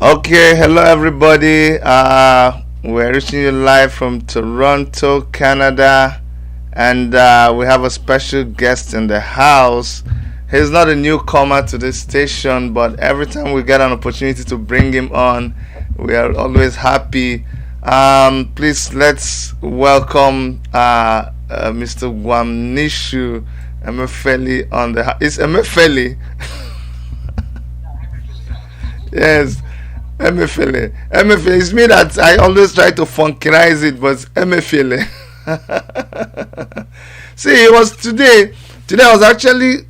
Okay, hello everybody. We're reaching you live from Toronto, Canada, and we have a special guest in the house. He's not a newcomer to this station, but every time we get an opportunity to bring him on, we are always happy. Please let's welcome Mr. Gwamnishu Emefeli on the. It's Emefeli. Yes. Emefele. Emefele. It's me that I always try to funkize it, but Emefele. See, it was today. Today I was actually,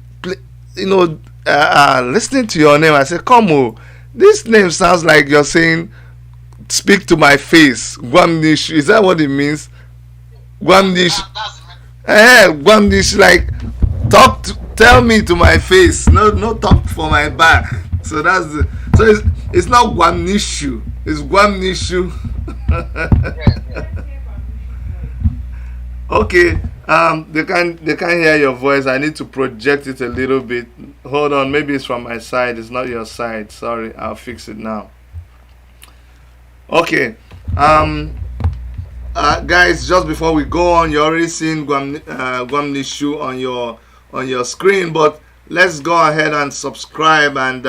listening to your name. I said, "Come on, this name sounds like you're saying, speak to my face." Gwamnishu. Is that what it means? Gwamnishu. Gwamnishu. Like, tell me to my face. No, no, talk for my back. So that's the. So it's not Gwamnishu. It's Gwamnishu. Okay. They can't hear your voice. I need to project it a little bit. Hold on. Maybe it's from my side. It's not your side. Sorry. I'll fix it now. Okay. Guys, just before we go on, you're already seeing Gwamnishu on your screen, but let's go ahead and subscribe and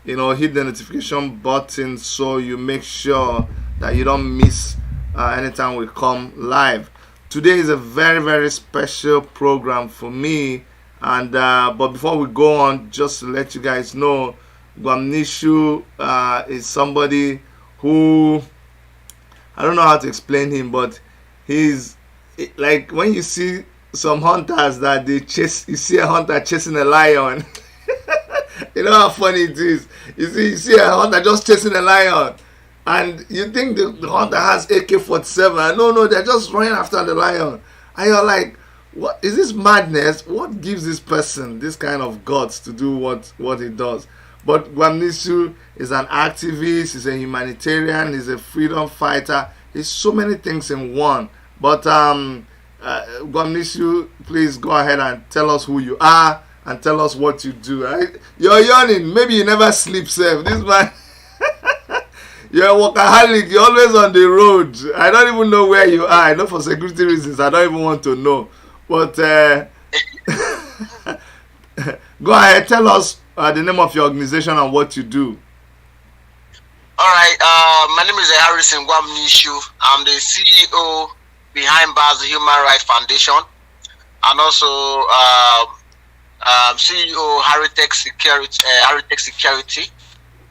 hit the notification button so you make sure that you don't miss anytime we come live. Today is a very, very special program for me, and but before we go on, just to let you guys know, Gwamnishu is somebody who, I don't know how to explain him, but he's like, when you see some hunters that you see a hunter chasing a lion. You know how funny it is. You see a hunter just chasing a lion, and you think the hunter has AK-47. No, they're just running after the lion, and you're like, "What is this madness? What gives this person this kind of guts to do what he does?" But Gwamnishu is an activist. He's a humanitarian. He's a freedom fighter. He's so many things in one. But Gwamnishu, please go ahead and tell us who you are and tell us what you do. Right? You're yawning. Maybe you never sleep, Seth. This man, you're a workaholic. You're always on the road. I don't even know where you are. I know for security reasons. I don't even want to know. But go ahead. Tell us the name of your organization and what you do. All right. My name is Harrison Gwamnishu. I'm the CEO behind Bars Human Rights Foundation, and also CEO Haritech Security.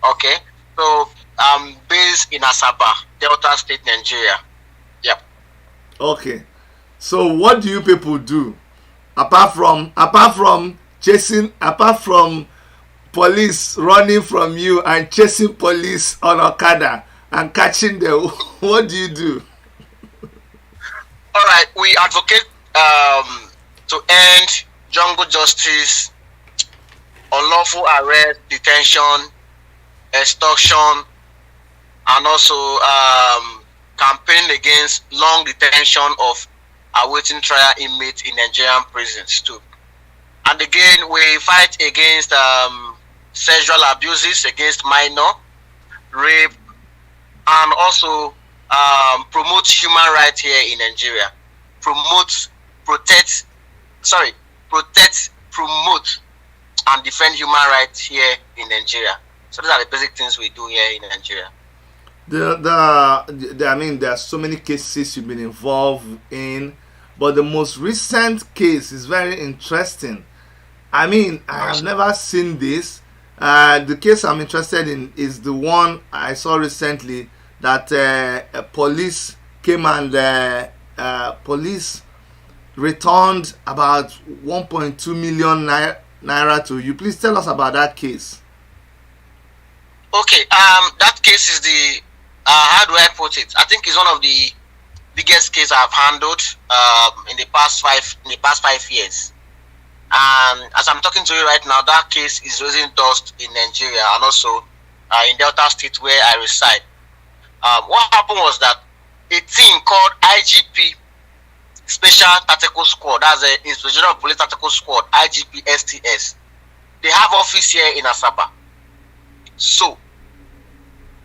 Okay, so I'm based in Asaba, Delta State, Nigeria. Yep. Okay, so what do you people do apart from police running from you and chasing police on Okada and catching them? What do you do? All right, we advocate to end jungle justice, unlawful arrest, detention, extortion, and also campaign against long detention of awaiting trial inmates in Nigerian prisons too. And again, we fight against sexual abuses against minor, rape, and also promote human rights here in Nigeria. Protect, promote, and defend human rights here in Nigeria. So these are the basic things we do here in Nigeria. I mean, there are so many cases you've been involved in, but the most recent case is very interesting. I mean, I have never seen this. The case I'm interested in is the one I saw recently that police came and police returned about 1.2 million naira to you. Please tell us about that case. Okay, that case is the how do I put it? I think it's one of the biggest cases I've handled in the past 5 years. And as I'm talking to you right now, that case is raising dust in Nigeria and also in Delta State where I reside. What happened was that a team called IGP Special Tactical Squad, that's the Inspector of Police Tactical Squad, IGP STS, they have office here in Asaba. So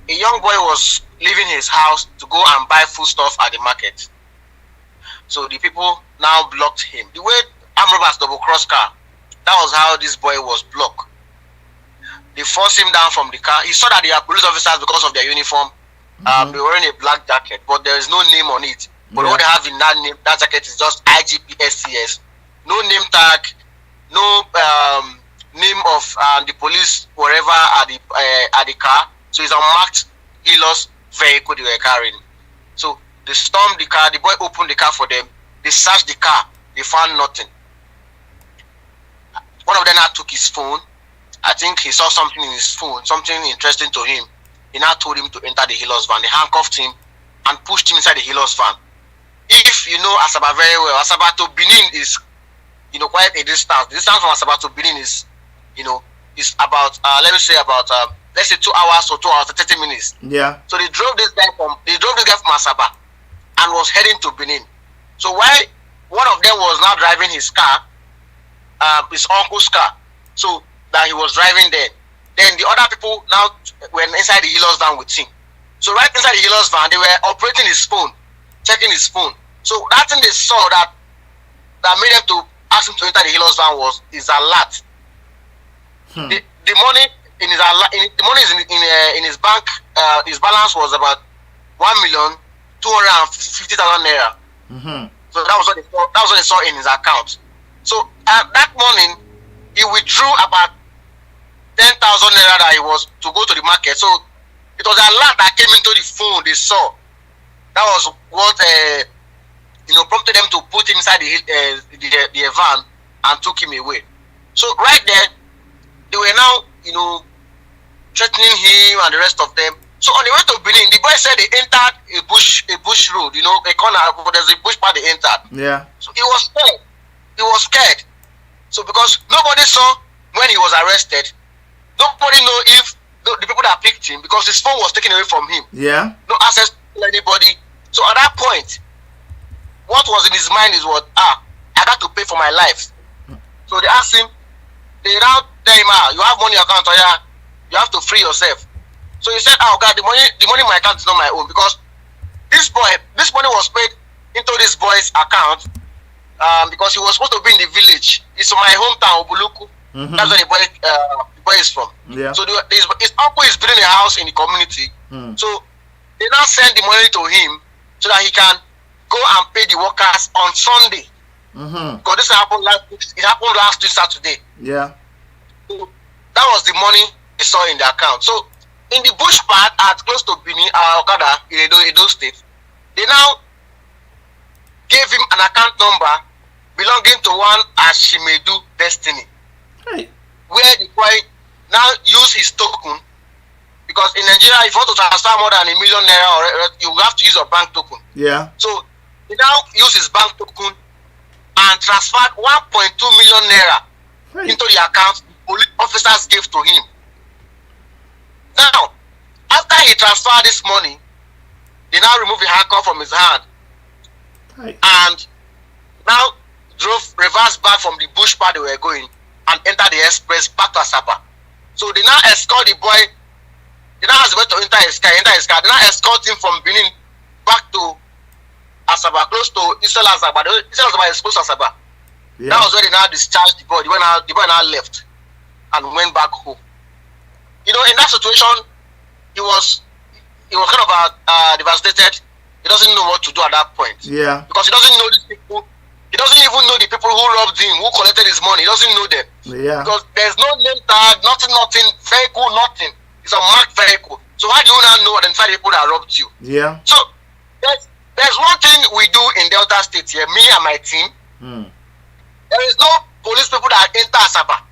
a young boy was leaving his house to go and buy food stuff at the market. So the people now blocked him. The way armed robbers double cross car, that was how this boy was blocked. They forced him down from the car. He saw that they are police officers because of their uniform. They were wearing a black jacket, but there is no name on it. But what they have in that jacket is just IGPSCS. No name tag, no name of the police wherever at the car. So it's a marked Hilux vehicle they were carrying. So they stormed the car. The boy opened the car for them. They searched the car. They found nothing. One of them now took his phone. I think he saw something in his phone, something interesting to him. He now told him to enter the Hilux van. They handcuffed him and pushed him inside the Hilux van. If you know Asaba very well, Asaba to Benin is, quite a distance. The distance from Asaba to Benin is, is about, let's say 2 hours or 2 hours, 30 minutes. Yeah. So they drove this guy from Asaba and was heading to Benin. So while one of them was now driving his car, his uncle's car, so that he was driving there. Then the other people now were inside the Hilux van with him. So right inside the Hilux van, they were operating his phone, checking his phone. So that thing they saw that made them to ask him to enter the Hilux van was his alert. The money in his the money is in his bank. His balance was about 1,250,000 naira. So that was what they saw in his account. So that morning, he withdrew about 10,000 naira that he was to go to the market. So it was a lot that came into the phone they saw. That was what prompted them to put him inside the van and took him away. So right there, they were now threatening him and the rest of them. So on the way to Benin, the boy said they entered a bush road, a corner. There's a bush part they entered. Yeah. So he was scared. He was scared. So because nobody saw when he was arrested, nobody know if the people that picked him, because his phone was taken away from him. Yeah. No access to anybody. So at that point, what was in his mind is I got to pay for my life. So they asked him, they now tell him, you have money in your account, you have to free yourself. So he said, oh God, the money in my account is not my own, because this money was paid into this boy's account because he was supposed to be in the village. It's my hometown, Obuluku. That's where the boy is from. Yeah. So his uncle is building a house in the community. So they now send the money to him so that he can go and pay the workers on Sunday. Because this happened last week Saturday. Yeah. So that was the money they saw in the account. So in the bush part at close to Benin, Okada, in Edo State, they now gave him an account number belonging to one Ashimedu Destiny. Hey. Where the boy now use his token, because in Nigeria, if you want to transfer more than $1 million naira, you have to use your bank token. Yeah. So he now used his bank token and transferred 1.2 million naira into the account police officers gave to him. Now, after he transferred this money, they now remove the handcuff from his hand and now reverse back from the bush part they were going and enter the express back to Asaba. So they now escort the boy. They now ask the boy to enter his car. They now escort him from Benin back to Asaba, close to Isel Asaba. Isel Asaba is close to Asaba. Yeah. That was where they now discharged the boy. The boy now left and went back home. In that situation, he was kind of devastated. He doesn't know what to do at that point. Yeah. Because he doesn't know these people. He doesn't even know the people who robbed him, who collected his money. He doesn't know them. Yeah. Because there's no name tag, nothing, vehicle, nothing. It's a marked vehicle. So how do you now know identify the people that robbed you? Yeah. So there's one thing we do in Delta State here, me and my team. There is no police people that enter Asaba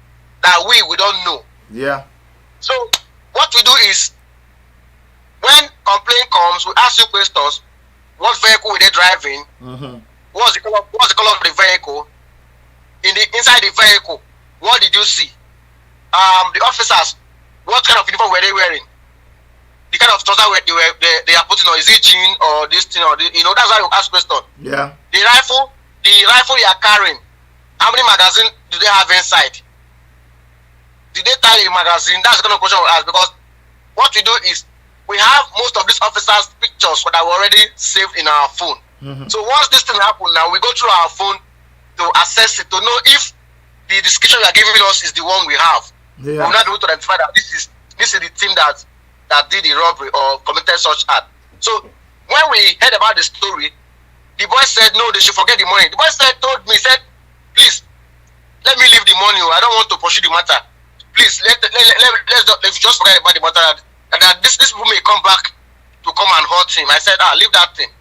that we don't know. Yeah. So what we do is, when complaint comes, we ask you questions. What vehicle were they driving? What's the color of the vehicle? Inside the vehicle, what did you see? The officers, what kind of uniform were they wearing? The kind of trouser they are putting on, is it jean or this thing or that's how you ask questions. Yeah. The rifle they are carrying, how many magazines do they have inside? Did they tie a magazine? That's the kind of question we ask, because what we do is we have most of these officers' pictures that were already saved in our phone. So once this thing happened, now we go through our phone to assess it, to know if the description you are giving us is the one we have. Yeah. We're not able to identify that this is the team that did the robbery or committed such act. So when we heard about the story, the boy said no, they should forget the money. The boy told me, please let me leave the money. I don't want to pursue the matter. Please let's just forget about the matter. That this people may come back to come and hurt him. I said, leave that thing.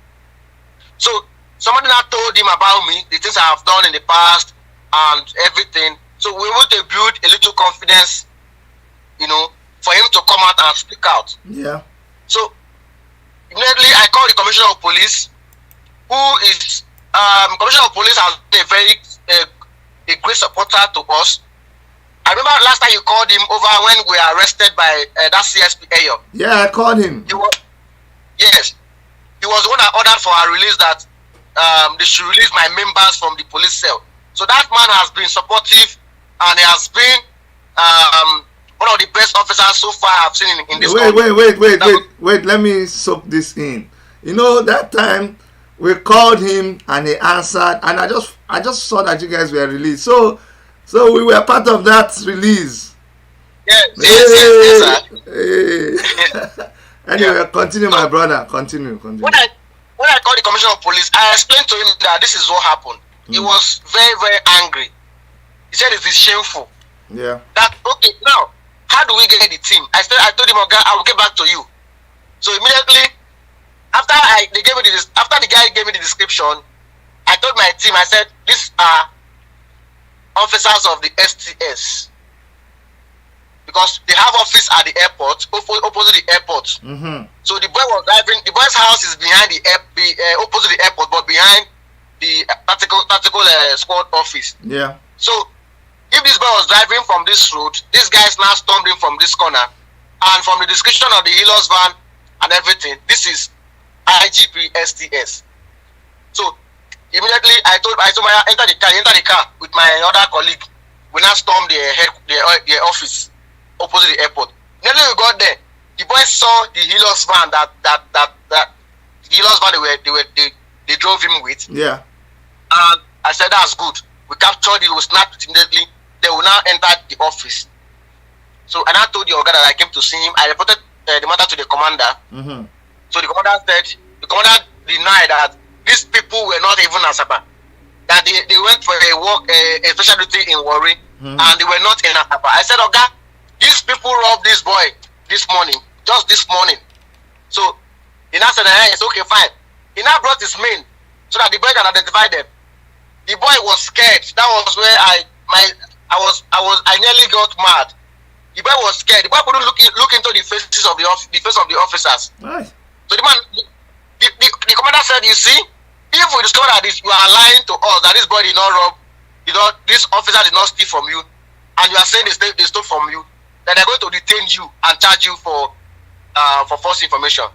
So somebody now told him about me, the things I have done in the past and everything. So we want to build a little confidence, for him to come out and speak out. Yeah. So immediately I called the commissioner of police, who is commissioner of police has been a very a great supporter to us. I remember last time you called him over when we were arrested by that CSP Ayo. Yeah, I called him. Yes. He was the one that ordered for our release, that they should release my members from the police cell. So that man has been supportive, and he has been one of the best officers so far I've seen in this country. Wait, let me soak this in. That time we called him and he answered, and I just saw that you guys were released. So we were part of that release. Yes, sir. Anyway, continue, my brother. Continue. When I called the commissioner of police, I explained to him that this is what happened. He was very, very angry. He said it is shameful. Yeah. That okay, now how do we get the team? I told him, okay, I will get back to you. So immediately after the guy gave me the description, I told my team, I said, these are officers of the STS, because they have office at the airport, opposite the airport. So the boy was driving. The boy's house is behind opposite the airport, but behind the tactical squad office. Yeah. So if this boy was driving from this road, this guy is now stormed in from this corner, and from the description of the healer's van and everything, this is IGP STS. So immediately I told him, enter the car with my other colleague. We now stormed the office opposite the airport. Nearly we got there, the boys saw the healer's van that the healer's van they drove him with. Yeah. And I said, that's good. We captured it, we snapped it immediately. They will now enter the office. So and I told the organ that I came to see him. I reported the matter to the commander. So the commander denied that these people were not even Asaba. That they went for a special duty in Warri, and they were not in Asaba. I said, okay, these people robbed this boy this morning, just this morning. So he now said, hey, it's okay, fine. He now brought his men so that the boy can identify them. The boy was scared. That was where I nearly got mad. The boy was scared. The boy couldn't look into the face of the officers. Nice. So the man, the commander said, you see, if we discover that you are lying to us, that this boy did not rob, this officer did not steal from you, and you are saying they stole from you, then they're going to detain you and charge you for false information.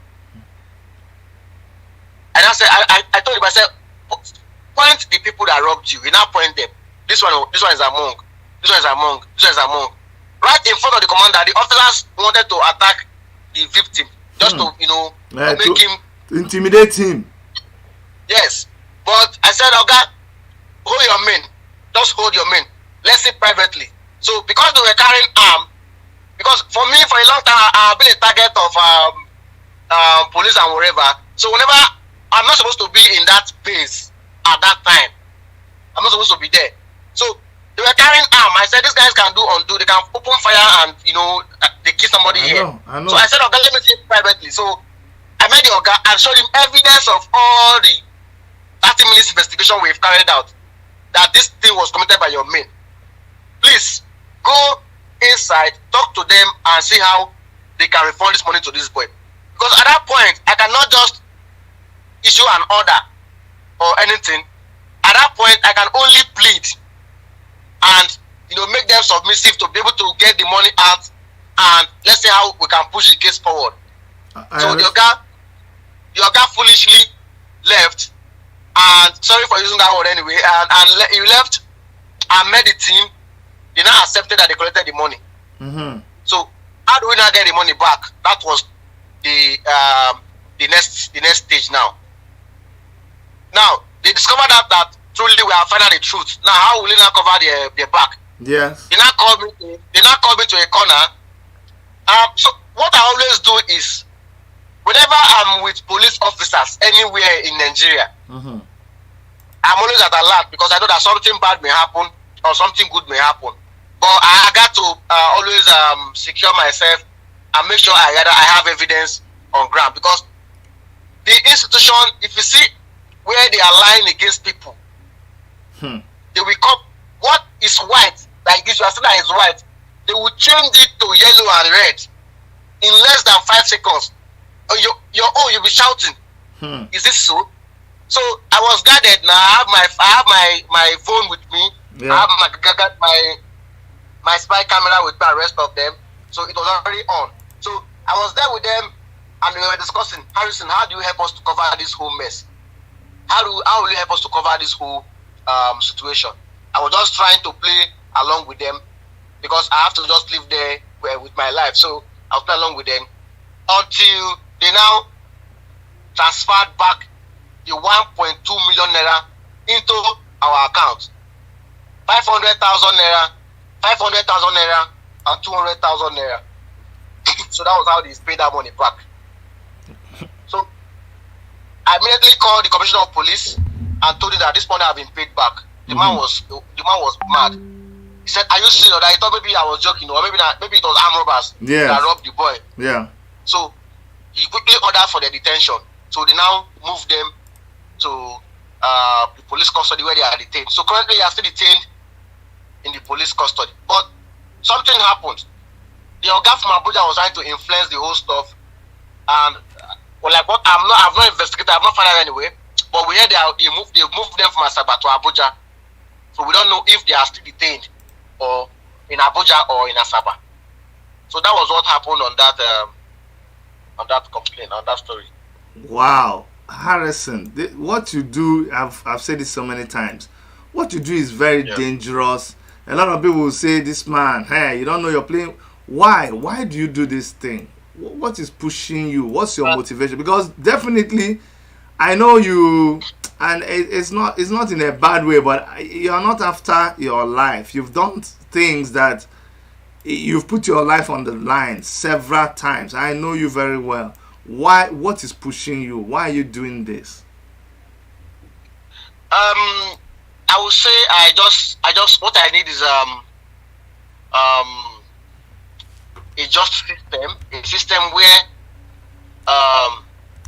And I told him, I said, point the people that robbed you. We now point them. This one is among. This one is among. This one is among. Right in front of the commander, the officers wanted to attack the victim, just to make him, intimidate him. Yes, but I said, okay, hold your men. Just hold your men. Let's see privately. So because they were carrying arms, because for me, for a long time, I've been a target of police and whatever. So whenever I'm not supposed to be in that base at that time, I'm not supposed to be there. So they were carrying arms. I said, these guys can do undo. They can open fire and they kill somebody here. I know. So I said, okay, let me see it privately. So I met the Oga and showed him evidence of all the 30 minutes investigation we've carried out, that this thing was committed by your men. Please go inside, talk to them, and see how they can refund this money to this boy. Because at that point, I cannot just issue an order or anything. At that point, I can only plead and make them submissive to be able to get the money out, and let's see how we can push the case forward. So the Oga foolishly left, and sorry for using that word anyway, and he left and met the team. They now accepted that they collected the money. So how do we now get the money back? That was the next stage now. Now they discover that truly we have found out the truth. Now how will they now cover their back? Yes. They now call me to a corner. So what I always do is, whenever I'm with police officers anywhere in Nigeria, I'm always at alert, because I know that something bad may happen or something good may happen. But I got to always secure myself and make sure I have evidence on ground, because the institution, if you see where they are lying against people, they will come. What is white, like this, you are saying that is white, they will change it to yellow and red in less than 5 seconds. You'll be shouting. Is this so? So I was guarded. Now I have my phone with me. Yeah. I have my spy camera with me, and rest of them. So it was already on. So I was there with them, and we were discussing, Harrison, how do you help us to cover this whole mess? How will you help us to cover this whole situation? I was just trying to play along with them, because I have to just live there with my life. So I was playing along with them until they now transferred back the 1.2 million naira into our account. 500,000 naira, 500,000 naira, and 200,000 naira. So that was how they paid that money back. So I immediately called the commissioner of police and told him that this money had been paid back. The man was mad. He said, "Are you serious?" I thought maybe I was joking, or maybe it was armed robbers that robbed the boy. Yeah. So he quickly ordered for their detention. So they now moved them to the police custody where they are detained. So currently they are still detained in the police custody. But something happened. The Oga from Abuja was trying to influence the whole stuff, and I've not investigated, I've not found out anyway. But we heard they moved them from Asaba to Abuja. So we don't know if they are still detained or in Abuja or in Asaba. So that was what happened on that complaint, on that story. Wow, Harrison, what you do, I've said this so many times. What you do is very dangerous. A lot of people will say, "This man, hey, you don't know you're playing." Why? Why do you do this thing? What is pushing you? What's your motivation? Because definitely, I know you, and it's not in a bad way, but you're not after your life. You've done things that you've put your life on the line several times. I know you very well. Why? What is pushing you? Why are you doing this? I would say I just what I need is a just system where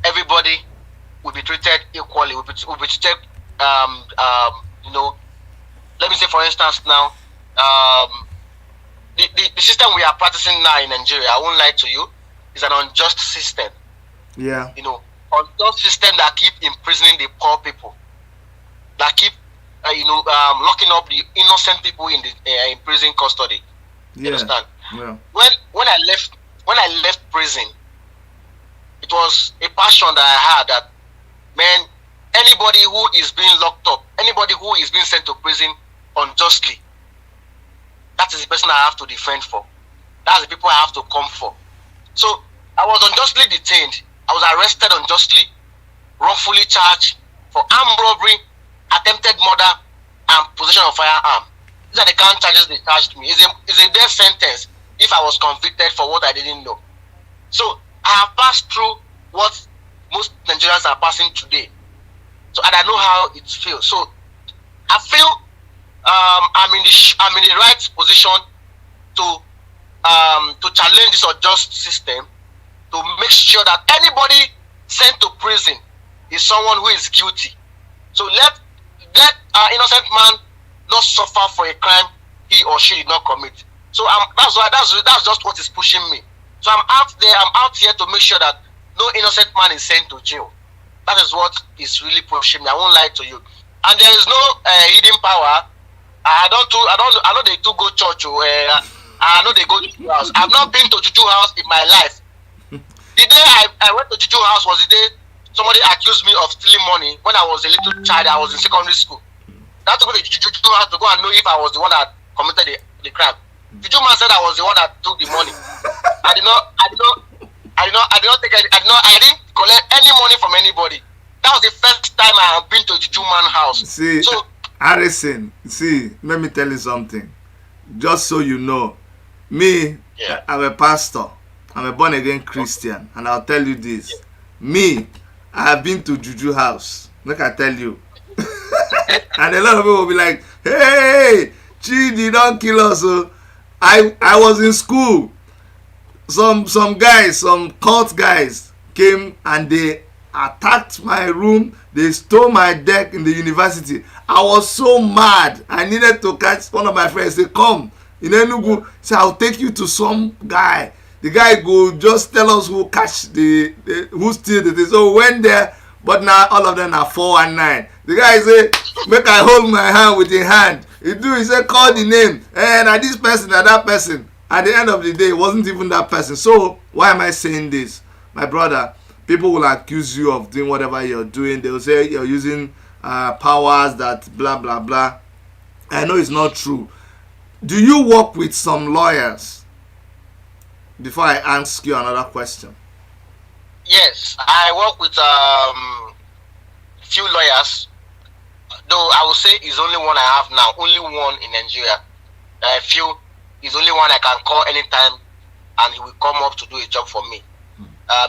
everybody will be treated equally. Will be treated let me say, for instance, now the system we are practicing now in Nigeria, I won't lie to you, is an unjust system. Yeah. Unjust system that keep imprisoning the poor people, that keep locking up the innocent people in the prison custody. You understand? Yeah. When I left prison, it was a passion that I had that, man, anybody who is being locked up, anybody who is being sent to prison unjustly, that is the person I have to defend for. That's the people I have to come for. So I was unjustly detained. I was arrested unjustly, wrongfully charged for armed robbery, attempted murder, and possession of firearm. These are the kind of charges they charged me. It's a death sentence if I was convicted for what I didn't know. So I have passed through what most Nigerians are passing today. So, and I know how it feels. So I feel I'm in the right position to challenge this unjust system, to make sure that anybody sent to prison is someone who is guilty. So let our innocent man not suffer for a crime he or she did not commit. So that's just what is pushing me. So I'm out here to make sure that no innocent man is sent to jail. That is what is really pushing me. I won't lie to you. And there is no hidden power. I know they do go church. I know they go to Juju house. I've not been to Juju house in my life. The day I went to Juju house was the day somebody accused me of stealing money when I was a little child. I was in secondary school. I had to go to Juju house to go and know if I was the one that committed the crime. Juju man said I was the one that took the money. I did not I didn't collect any money from anybody. That was the first time I have been to Juju man house. See, so Harrison, see, let me tell you something. Just so you know, me, yeah. I'm a pastor. I'm a born again Christian, and I'll tell you this. Yeah. Me, I have been to Juju house. Look, I tell you. And a lot of people will be like, hey, Chidi, don't kill us. So I was in school. Some guys, some cult guys came and they attacked my room. They stole my deck in the university. I was so mad. I needed to catch one of my friends. Say, come in Enugu. Say, I'll take you to some guy. The guy go just tell us who catch who steal the thing. So we went there, but now all of them are 419. The guy say, make I hold my hand with a hand. He say, call the name. And this person and that person. At the end of the day, it wasn't even that person. So why am I saying this? My brother, people will accuse you of doing whatever you're doing. They will say you're using powers that blah, blah, blah. I know it's not true. Do you work with some lawyers? Before I ask you another question. Yes, I work with few lawyers. Though I will say it's only one I have now. Only one in Nigeria. I feel is only one I can call anytime, and he will come up to do a job for me.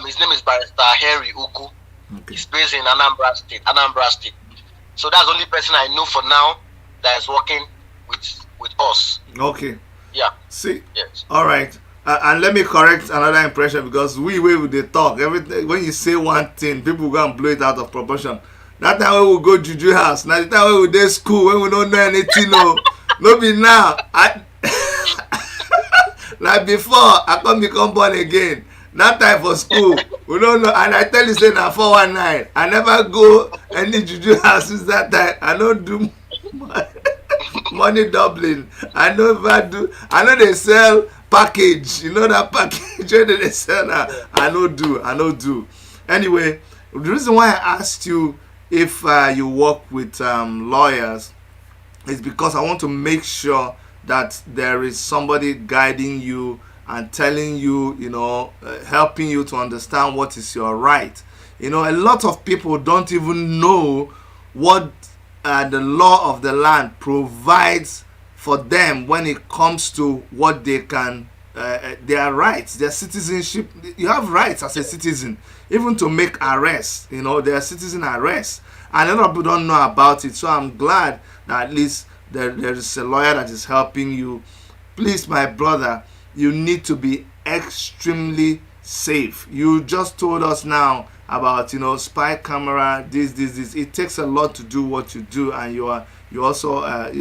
His name is Barrister Henry Ugu. Okay. He's based in Anambra State. So that's the only person I know for now that is working with us. Okay. Yeah. See. Yes. All right. And let me correct another impression, because we they talk everything. When you say one thing, people go and blow it out of proportion. That time we will go Juju house. Now the time we dey school when we don't know anything. No be now. Like before I become born again. That time for school we don't know. And I tell you, say na 419. I never go any Juju houses that time. I don't do money doubling. I never do. I know they sell package. You know that package where they sell now. I no do. Anyway, the reason why I asked you if you work with lawyers is because I want to make sure that there is somebody guiding you and telling you, helping you to understand what is your right. A lot of people don't even know what the law of the land provides for them when it comes to what they can, their rights, their citizenship. You have rights as a citizen, even to make arrests. There are citizen arrests, and a lot of people don't know about it. So I'm glad that at least there is a lawyer that is helping you. Please, my brother, you need to be extremely safe. You just told us now about spy camera, this. It takes a lot to do what you do, and you also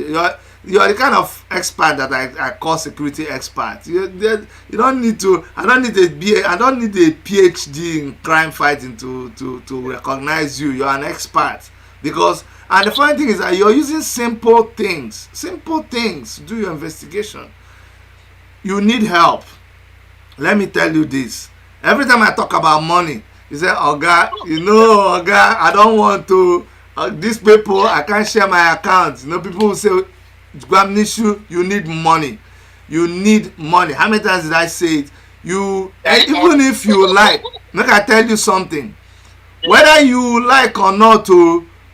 you are the kind of expert that I call security expert. You don't need to. I don't need a PhD in crime fighting to recognize you. You're an expert, because, and the funny thing is that you're using simple things to do your investigation. You need help. Let me tell you this. Every time I talk about money, you say, Oga, I don't want to. These people, I can't share my account. People will say, Gwamnishu, you need money. You need money. How many times did I say it? Even if you like, make I tell you something. Whether you like or not,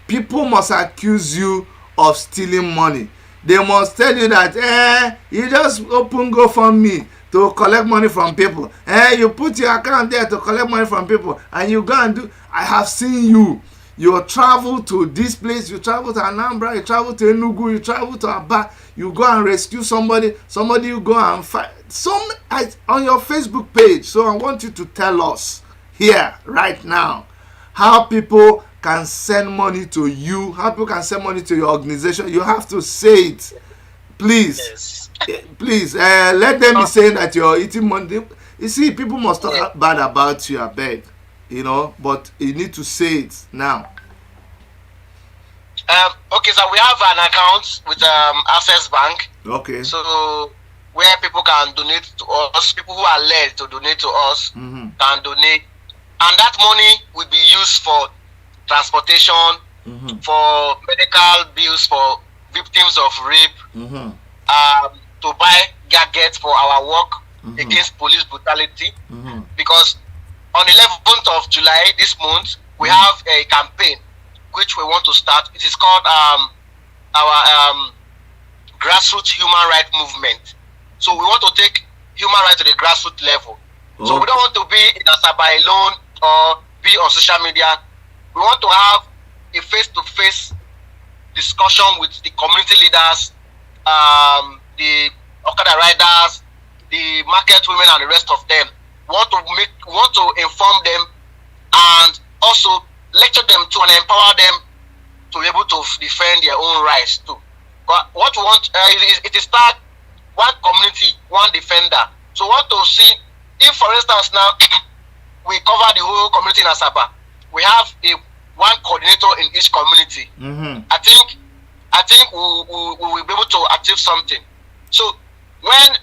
people must accuse you of stealing money. They must tell you that, you just open GoFundMe to collect money from people. You put your account there to collect money from people, and you go and do. I have seen you. You travel to this place, you travel to Anambra, you travel to Enugu, you travel to Aba, you go and rescue somebody you go and fight. On your Facebook page. So I want you to tell us here, right now, how people can send money to you, how people can send money to your organization. You have to say it. Please. Yes. Please, let them be saying that you're eating money. You see, people must talk bad about you, I beg. But you need to say it now. Okay, so we have an account with Access Bank. Okay. So where people can donate to us, people who are led to donate to us can donate, and that money will be used for transportation, for medical bills for victims of rape, to buy gadgets for our work against police brutality, because on 11th of July this month, we have a campaign which we want to start. It is called our grassroots human rights movement. So we want to take human rights to the grassroots level. So we don't want to be in Asaba alone or be on social media. We want to have a face-to-face discussion with the community leaders, the Okada riders, the market women, and the rest of them. We want to inform them and also lecture them to and empower them to be able to defend their own rights too. But what we want is it is start one community, one defender. So we want to see if, for instance, now we cover the whole community in Asaba, we have one coordinator in each community. I think we will be able to achieve something. So when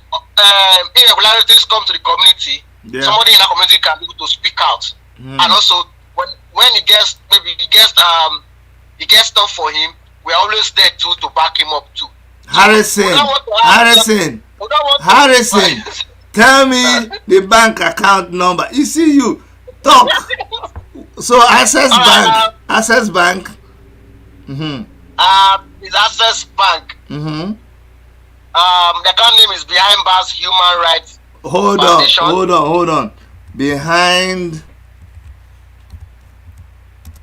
irregularities come to the community, somebody in the community can be able to speak out. And also when he gets stuff for him, we're always there too to back him up too. Harrison, tell me the bank account number. You see, you talk. So Access Bank. It's Access Bank. The account name is Behind Bars Human Rights Foundation. Hold on. Behind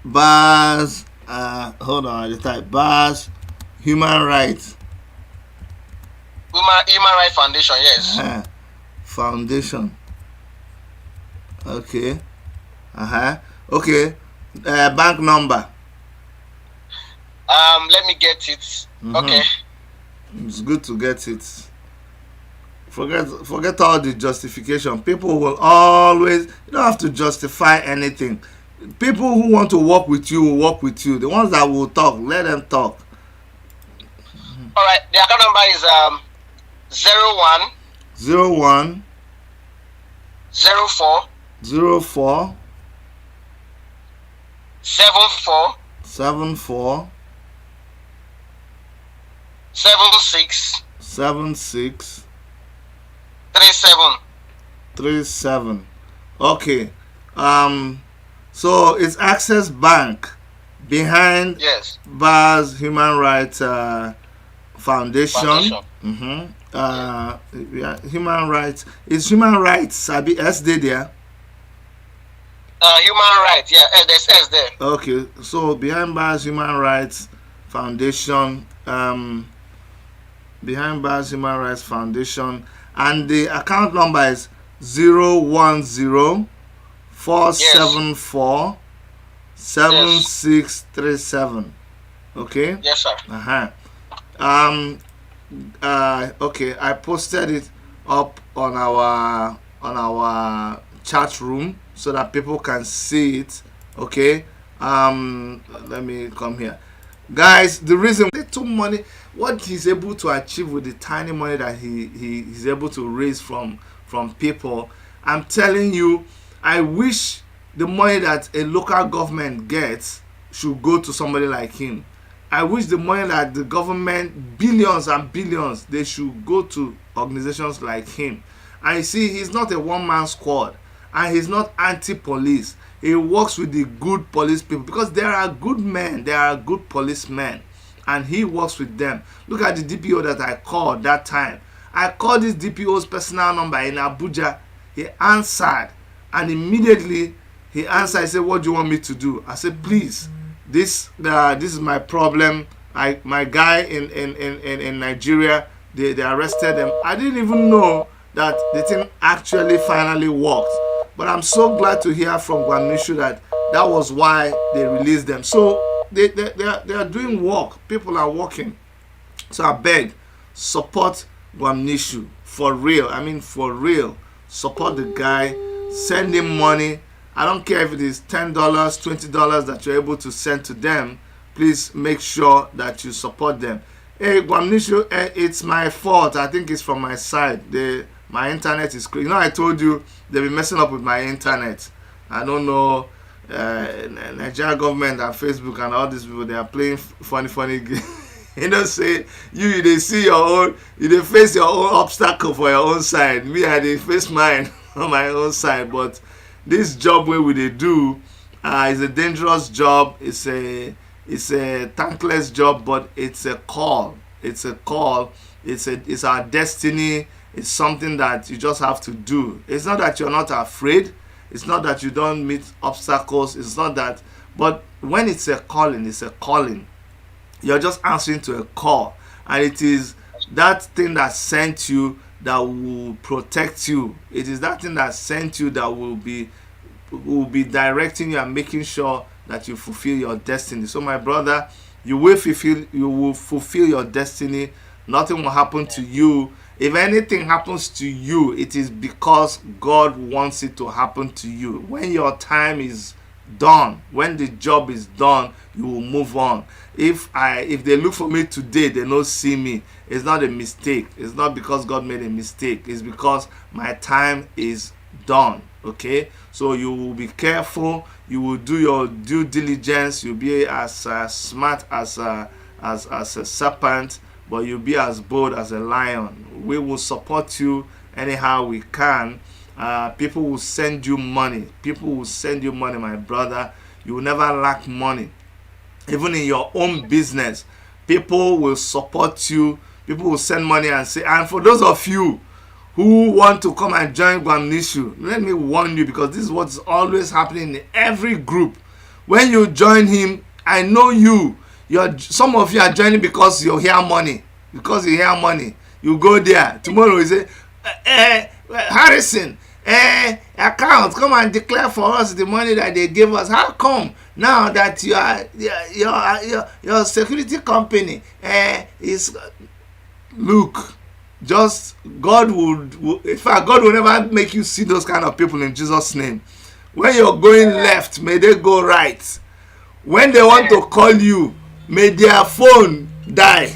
Bars. Hold on. I just type Bars Human Rights. Human Rights Foundation. Yes. Foundation. Okay. Okay. Bank number. Let me get it. Okay. It's good to get it. Forget all the justification. People will always, you don't have to justify anything. People who want to work with you will work with you. The ones that will talk, let them talk. All right. The account number is 01 04 74 76 37. Okay. So it's Access Bank behind Bars Human Rights Foundation. Human rights. Is human rights Sabi SD there? Human rights, yeah, there's S there. Okay, so Behind Bars Human Rights Foundation, Behind Bars Human Rights Foundation, and the account number is 010 474 7637. Okay. Yes, sir. Okay, I posted it up on our chat room so that people can see it. Okay. Let me come here, guys. The reason little money, what he's able to achieve with the tiny money that he's able to raise from people, I'm telling you, I wish the money that a local government gets should go to somebody like him. I wish the money that the government, billions and billions, they should go to organizations like him. And you see, he's not a one-man squad, and he's not anti-police. He works with the good police people, because there are good men, there are good policemen, and he works with them. Look at the DPO that I called that time. I called this DPO's personal number in Abuja. He answered, and immediately he answered. He said, "What do you want me to do?" I said, "Please, this is my problem. My guy in Nigeria, they arrested them. I didn't even know that the thing actually finally worked. But I'm so glad to hear from Gwamnishu that was why they released them. So they are doing work. People are working. So I beg, support Gwamnishu for real. I mean, for real. Support the guy. Send him money. I don't care if it is $10, $20 that you're able to send to them. Please make sure that you support them. Hey, Gwamnishu, it's my fault. I think it's from my side. My internet is crazy. You know, I told you they've been messing up with my internet. I don't know. Nigeria government and Facebook and all these people, they are playing funny games. You know, say they see your own, they face your own obstacle for your own side. Me, I they face mine on my own side. But this job where we dey do is a dangerous job. It's a thankless job, but it's a call. It's a call. It's our destiny. It's something that you just have to do. It's not that you're not afraid. It's not that you don't meet obstacles. It's not that. But when it's a calling, it's a calling. You're just answering to a call, and it is that thing that sent you that will protect you. It is that thing that sent you that will be directing you and making sure that you fulfill your destiny. So my brother, you will fulfill your destiny. Nothing will happen to you. If anything happens to you, it is because God wants it to happen to you. When your time is done, when the job is done, you will move on. If they look for me today, they don't see me. It's not a mistake. It's not because God made a mistake. It's because my time is done. Okay, so you will be careful. You will do your due diligence. You'll be as smart as a serpent, but you'll be as bold as a lion. We will support you anyhow we can. People will send you money. People will send you money, my brother. You will never lack money. Even in your own business, people will support you. People will send money and say, and for those of you who want to come and join Gwamnishu, let me warn you, because this is what's always happening in every group. When you join him, I know some of you are joining because you hear money. Because you hear money, you go there. Tomorrow you say, Harrison, account, come and declare for us the money that they gave us. How come now that your security company is, look, just God would, in fact, God will never make you see those kind of people in Jesus' name. When you're going left, may they go right. When they want to call you, may their phone die.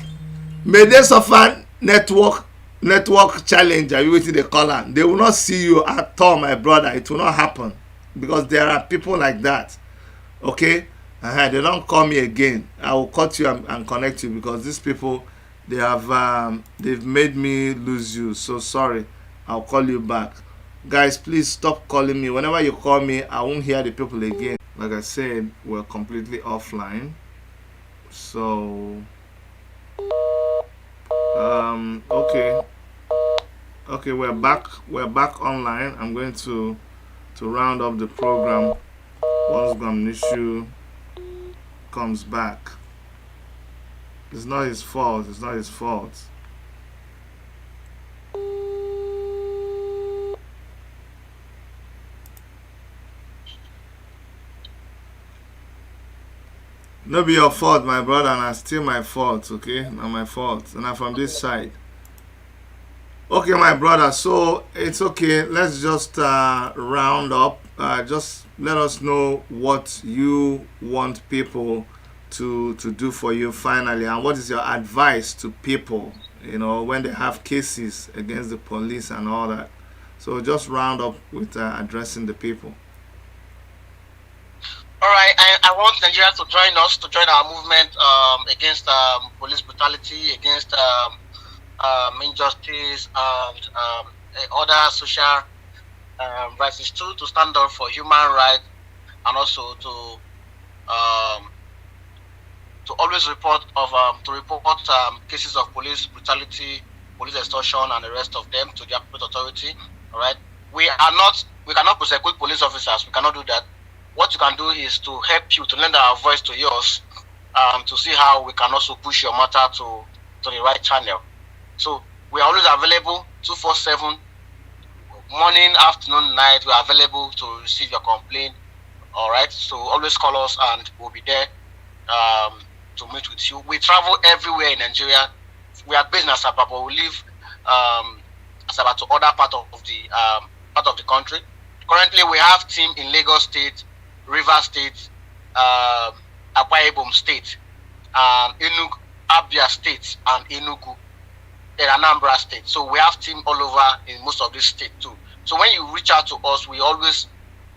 May they suffer network challenge. Are you waiting the call them? They will not see you at all, my brother. It will not happen, because there are people like that. Okay, they don't call me again. I will cut you and connect you, because these people, they've made me lose you. So sorry. I'll call you back. Guys, please stop calling me. Whenever you call me, I won't hear the people again. Like I said, we're completely offline. So okay, we're back online. I'm going to round up the program once Gwamnishu comes back. It's not his fault. No be your fault, my brother, and it's still my fault, okay? Not my fault. And I'm from this side. Okay, my brother, so it's okay. Let's just round up. Just let us know what you want people to do for you finally, and what is your advice to people, when they have cases against the police and all that. So just round up with addressing the people. All right, I want Nigeria to join our movement against police brutality, against injustice, and other social rights, to stand up for human rights, and also to always report cases of police brutality, police extortion, and the rest of them to the appropriate authority. All right, we cannot prosecute police officers. We cannot do that. What you can do is to help you, to lend our voice to yours, to see how we can also push your matter to the right channel. So we are always available 247, morning, afternoon, night. We are available to receive your complaint. All right. So always call us, and we'll be there to meet with you. We travel everywhere in Nigeria. We are based in Asaba, but we live Asaba to other part of the country. Currently, we have team in Lagos State, River State, Akwa Ibom State, Enugu, Abia State, and Enugu, and Anambra State. So we have team all over in most of these states too. So when you reach out to us, we always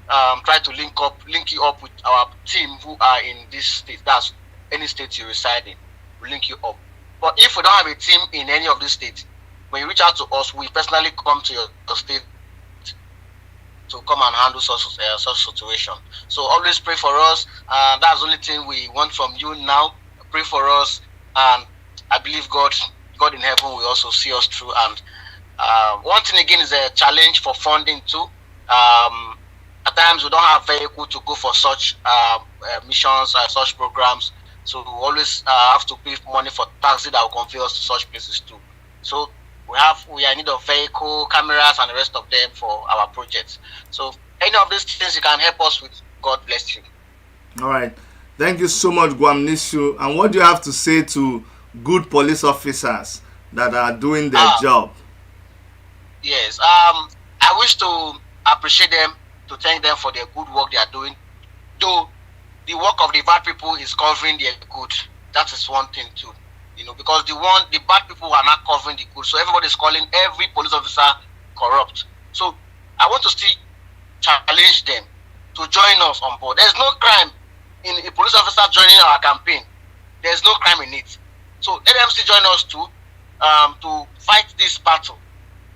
try to link you up with our team who are in this state. That's any state you reside in. We link you up. But if we don't have a team in any of these states, when you reach out to us, we personally come to your state to come and handle such situation. So always pray for us. That's the only thing we want from you now. Pray for us, and I believe God in heaven will also see us through. And one thing again is a challenge for funding too. At times we don't have vehicle to go for such missions, such programs. So we always have to pay money for taxi that will convey us to such places too. So we are in need of vehicle, cameras, and the rest of them for our projects. So any of these things you can help us with, God bless you. All right. Thank you so much, Gwamnishu. And what do you have to say to good police officers that are doing their job? Yes. I wish to appreciate them, to thank them for their good work they are doing. Though the work of the bad people is covering their good. That is one thing too. Because the bad people are not covering the good. So everybody is calling every police officer corrupt. So I want to still challenge them to join us on board. There's no crime in a police officer joining our campaign. There's no crime in it. So let them still join us too, to fight this battle.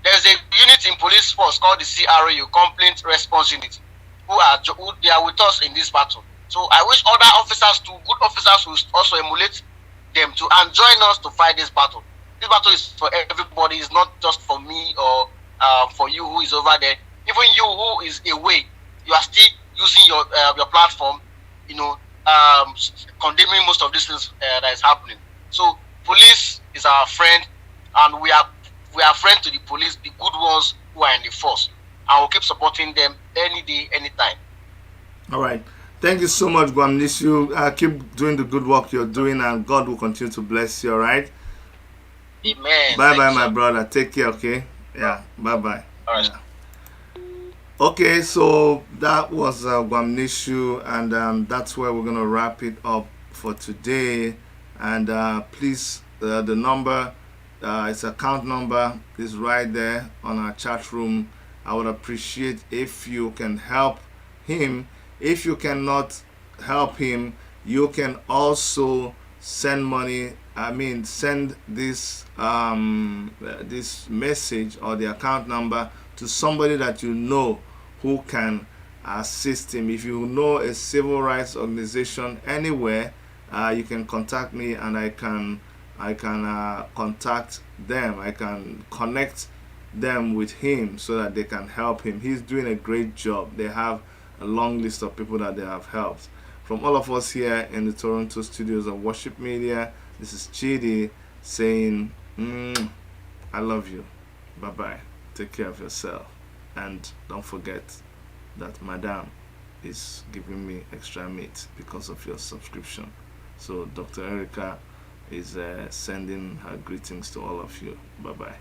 There's a unit in police force called the CRU, Complaint Response Unit, who they are with us in this battle. So I wish other officers too, good officers, will also emulate them to and join us to fight this battle. This battle is for everybody. It's not just for me or for you who is over there. Even you who is away, you are still using your platform, condemning most of these things that is happening. So police is our friend, and we are friends to the police, the good ones who are in the force, and we'll keep supporting them any day, anytime. All right. Thank you so much, Gwamnishu. Keep doing the good work you're doing, and God will continue to bless you, all right? Amen. Bye-bye, my brother. Take care, okay? Yeah, bye-bye. All right. Yeah. Okay, so that was Gwamnishu, and that's where we're going to wrap it up for today. And please, the number, its account number is right there on our chat room. I would appreciate if you can help him. If you cannot help him, you can also send money. Send this this message or the account number to somebody that you know who can assist him. If you know a civil rights organization anywhere, you can contact me, and I can contact them. I can connect them with him so that they can help him. He's doing a great job. They have a long list of people that they have helped. From all of us here in the Toronto studios of Worship Media, this is Chidi saying, I love you. Bye-bye. Take care of yourself. And don't forget that Madam is giving me extra meat because of your subscription. So Dr. Erica is sending her greetings to all of you. Bye-bye.